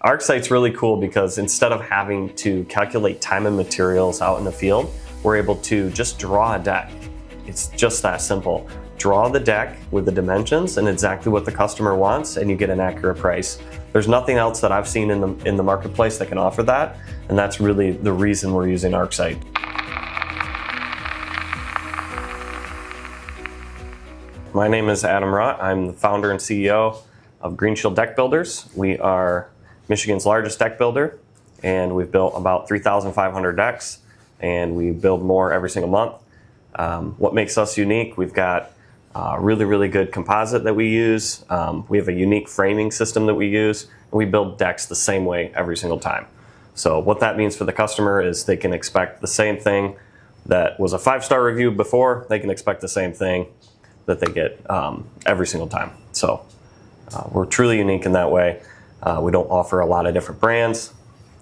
ArcSite's really cool because instead of having to calculate time and materials out in the field, we're able to just draw a deck. It's just that simple. Draw the deck with the dimensions and exactly what the customer wants, and you get an accurate price. There's nothing else that I've seen in the marketplace that can offer that, and that's really the reason we're using ArcSite. My name is Adam Rought. I'm the founder and CEO of Green Shield Deck Builders. We are Michigan's largest deck builder, and we've built about 3,500 decks, and we build more every single month. What makes us unique, we've got really good composite that we use. We have a unique framing system that we use, and we build decks the same way every single time. So what that means for the customer is they can expect the same thing that was a 5-star review before, they can expect the same thing that they get every single time. So we're truly unique in that way. We don't offer a lot of different brands.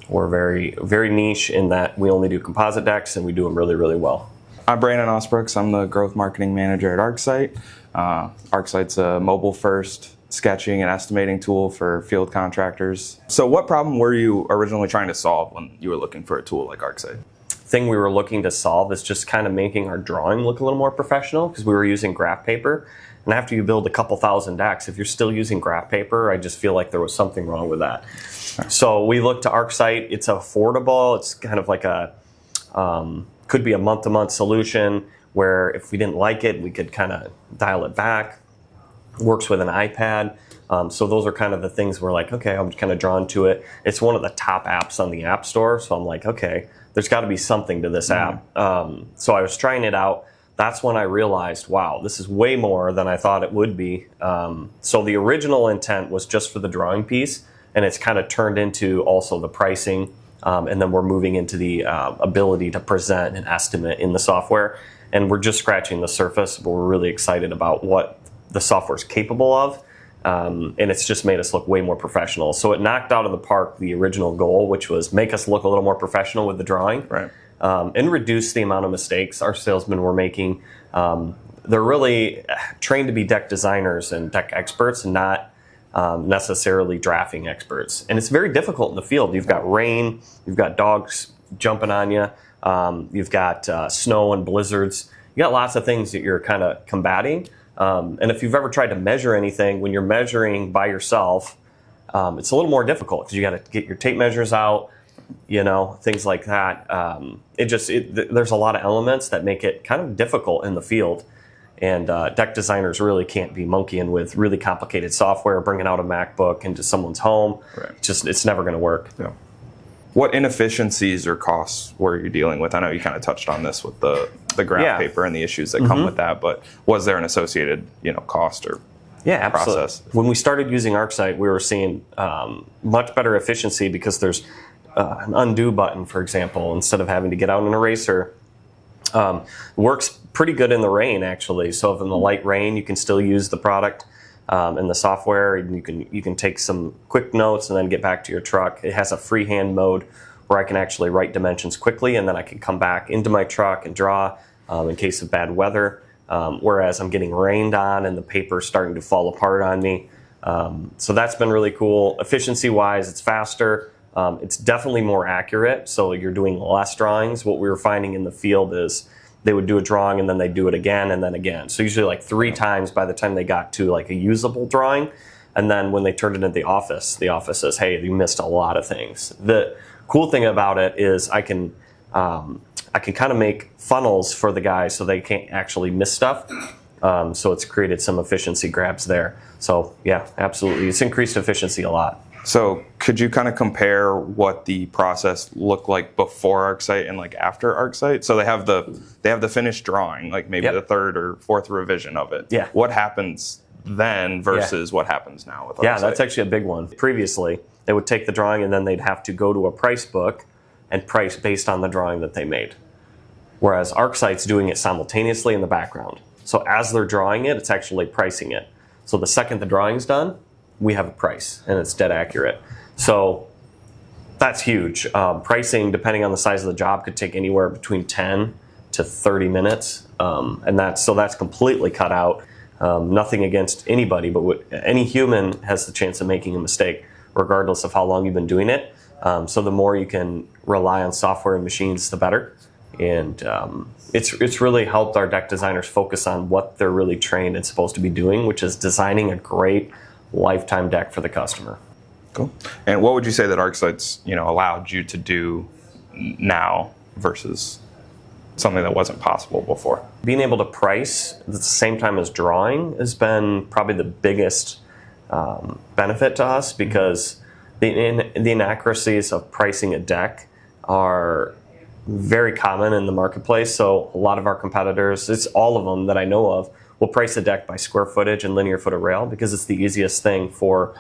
We're very niche in that we only do composite decks, and we do them really well. I'm Brandon Osbrooks. I'm the growth marketing manager at ArcSite. ArcSite's a mobile-first sketching and estimating tool for field contractors. So what problem were you originally trying to solve when you were looking for a tool like ArcSite? Thing we were looking to solve is just kind of making our drawing look a little more professional, because we were using graph paper. And after you build a couple thousand decks, if you're still using graph paper, I just feel like there was something wrong with that. Sure. So we looked to ArcSite. It's affordable. It's kind of like a, could be a month-to-month solution where if we didn't like it, we could kind of dial it back. Works with an iPad. So those are kind of the things we're like, okay, I'm kind of drawn to it. It's one of the top apps on the App Store. So I'm like, okay, there's got to be something to this app. So I was trying it out. That's when I realized, wow, this is way more than I thought it would be. So the original intent was just for the drawing piece, and it's kind of turned into also the pricing, and then we're moving into the ability to present an estimate in the software. And we're just scratching the surface, but we're really excited about what the software is capable of, and it's just made us look way more professional. So it knocked out of the park the original goal, which was make us look a little more professional with the drawing. Right. And reduce the amount of mistakes our salesmen were making. They're really trained to be deck designers and deck experts, and not necessarily drafting experts. And it's very difficult in the field. You've got rain, you've got dogs jumping on you, you've got snow and blizzards. You got lots of things that you're kind of combating. And if you've ever tried to measure anything, when you're measuring by yourself, it's a little more difficult because you got to get your tape measures out, things like that. There's a lot of elements that make it kind of difficult in the field. And deck designers really can't be monkeying with really complicated software, bringing out a MacBook into someone's home. Right. It's never going to work. Yeah. What inefficiencies or costs were you dealing with? I know you kind of touched on this with the graph paper and the issues that come with that, but was there an associated cost or process? When we started using ArcSite, we were seeing much better efficiency because there's an undo button, for example, instead of having to get out an eraser. Works pretty good in the rain, actually. So if in the light rain, you can still use the product and the software. And you can take some quick notes and then get back to your truck. It has a freehand mode where I can actually write dimensions quickly, and then I can come back into my truck and draw in case of bad weather. Whereas I'm getting rained on and the paper's starting to fall apart on me. So that's been really cool. Efficiency-wise, it's faster. It's definitely more accurate, so you're doing less drawings. What we were finding in the field is they would do a drawing and then they do it again and then again. So usually like 3 times by the time they got to like a usable drawing. And then when they turned it into the office says, hey, you missed a lot of things. The cool thing about it is I can kind of make funnels for the guys so they can't actually miss stuff. So it's created some efficiency grabs there. So yeah, absolutely. It's increased efficiency a lot. So could you kind of compare what the process looked like before ArcSite and like after ArcSite? So they have the finished drawing, like maybe the 3rd or 4th revision of it. Yeah. What happens then versus what happens now with ArcSite? Yeah, that's actually a big one. Previously, they would take the drawing and then they'd have to go to a price book and price based on the drawing that they made. Whereas ArcSite's doing it simultaneously in the background. So as they're drawing it, it's actually pricing it. So the second the drawing's done, we have a price, and it's dead accurate. So that's huge. Pricing, depending on the size of the job, could take anywhere between 10 to 30 minutes, and that's completely cut out. Nothing against anybody, but any human has the chance of making a mistake. regardless of how long you've been doing it. So the more you can rely on software and machines, the better. And it's really helped our deck designers focus on what they're really trained and supposed to be doing, which is designing a great lifetime deck for the customer. Cool. And what would you say that ArcSite's allowed you to do now versus something that wasn't possible before? Being able to price at the same time as drawing has been probably the biggest benefit to us, because the inaccuracies of pricing a deck are very common in the marketplace. So a lot of our competitors, it's all of them that I know of, will price a deck by square footage and linear foot of rail because it's the easiest thing for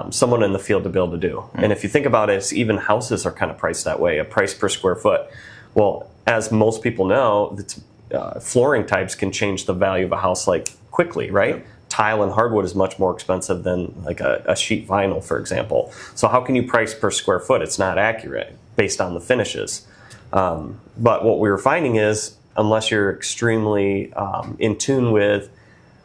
someone in the field to be able to do. And if you think about it, even houses are kind of priced that way, a price per square foot. Well, as most people know, flooring types can change the value of a house like quickly, right? Yep. Tile and hardwood is much more expensive than like a sheet vinyl, for example. So how can you price per square foot? It's not accurate based on the finishes. But what we were finding is, unless you're extremely in tune with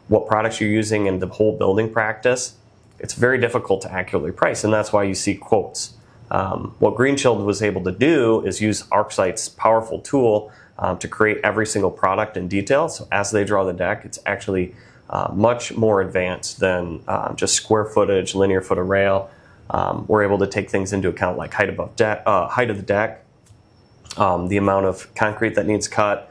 what products you're using and the whole building practice, it's very difficult to accurately price, and that's why you see quotes. What GreenShield was able to do is use ArcSite's powerful tool to create every single product in detail. So as they draw the deck, it's actually much more advanced than just square footage, linear foot of rail. We're able to take things into account like height of the deck, the amount of concrete that needs cut,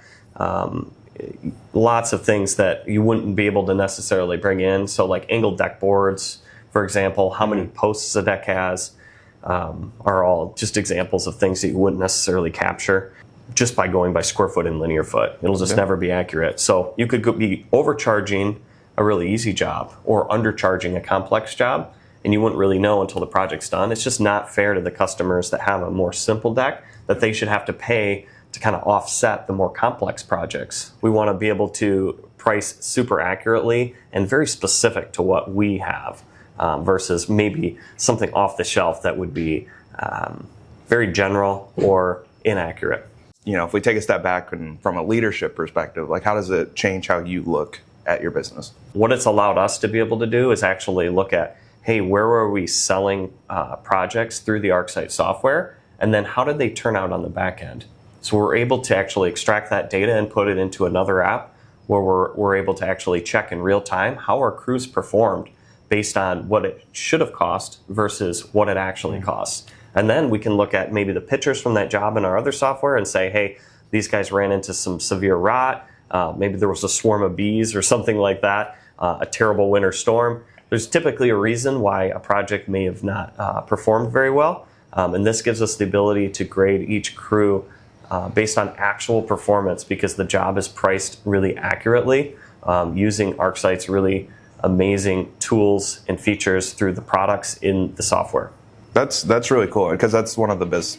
lots of things that you wouldn't be able to necessarily bring in. So like angled deck boards, for example, how many posts a deck has, are all just examples of things that you wouldn't necessarily capture just by going by square foot and linear foot. It'll just never be accurate. So you could be overcharging a really easy job or undercharging a complex job, and you wouldn't really know until the project's done. It's just not fair to the customers that have a more simple deck that they should have to pay to kind of offset the more complex projects. We want to be able to price super accurately and very specific to what we have, versus maybe something off the shelf that would be very general or inaccurate. If we take a step back and from a leadership perspective, like how does it change how you look at your business? What it's allowed us to be able to do is actually look at, hey, where were we selling projects through the ArcSite software? And then how did they turn out on the back end? So we're able to actually extract that data and put it into another app where we're able to actually check in real time how our crews performed based on what it should have cost versus what it actually costs. And then we can look at maybe the pictures from that job in our other software and say, hey, these guys ran into some severe rot. Maybe there was a swarm of bees or something like that, a terrible winter storm. There's typically a reason why a project may have not performed very well. And this gives us the ability to grade each crew based on actual performance, because the job is priced really accurately using ArcSite's really amazing tools and features through the products in the software. That's really cool, because that's one of the best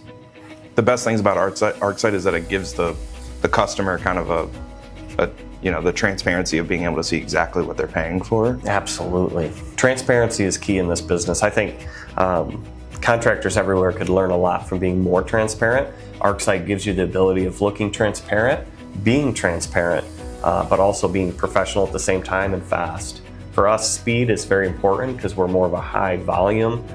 things about ArcSite is that it gives the customer kind of the transparency of being able to see exactly what they're paying for. Absolutely. Transparency is key in this business. I think contractors everywhere could learn a lot from being more transparent. ArcSite gives you the ability of looking transparent, being transparent, but also being professional at the same time and fast. For us, speed is very important because we're more of a high volume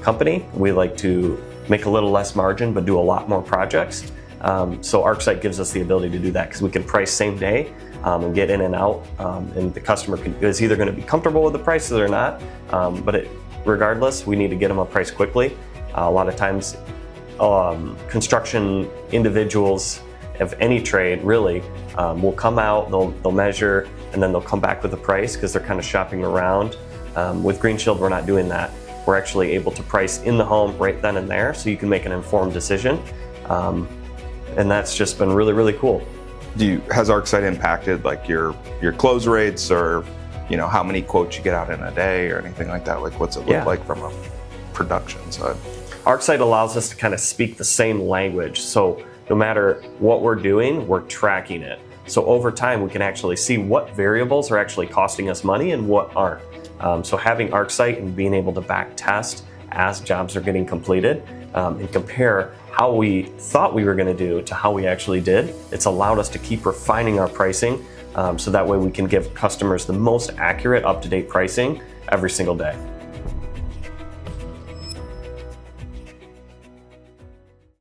company. We like to make a little less margin but do a lot more projects. So ArcSite gives us the ability to do that because we can price same day and get in and out, and the customer is either going to be comfortable with the prices or not, but regardless, we need to get them a price quickly. A lot of times construction individuals of any trade really will come out, they'll measure, and then they'll come back with a price because they're kind of shopping around. With GreenShield, we're not doing that. We're actually able to price in the home right then and there, so you can make an informed decision. And that's just been really, really cool. Has ArcSite impacted like your close rates, or how many quotes you get out in a day or anything like that? Like what's it look like from a production side? ArcSite allows us to kind of speak the same language. So no matter what we're doing, we're tracking it. So over time, we can actually see what variables are actually costing us money and what aren't. So having ArcSite and being able to back test as jobs are getting completed and compare how we thought we were going to do to how we actually did, it's allowed us to keep refining our pricing so that way we can give customers the most accurate, up-to-date pricing every single day.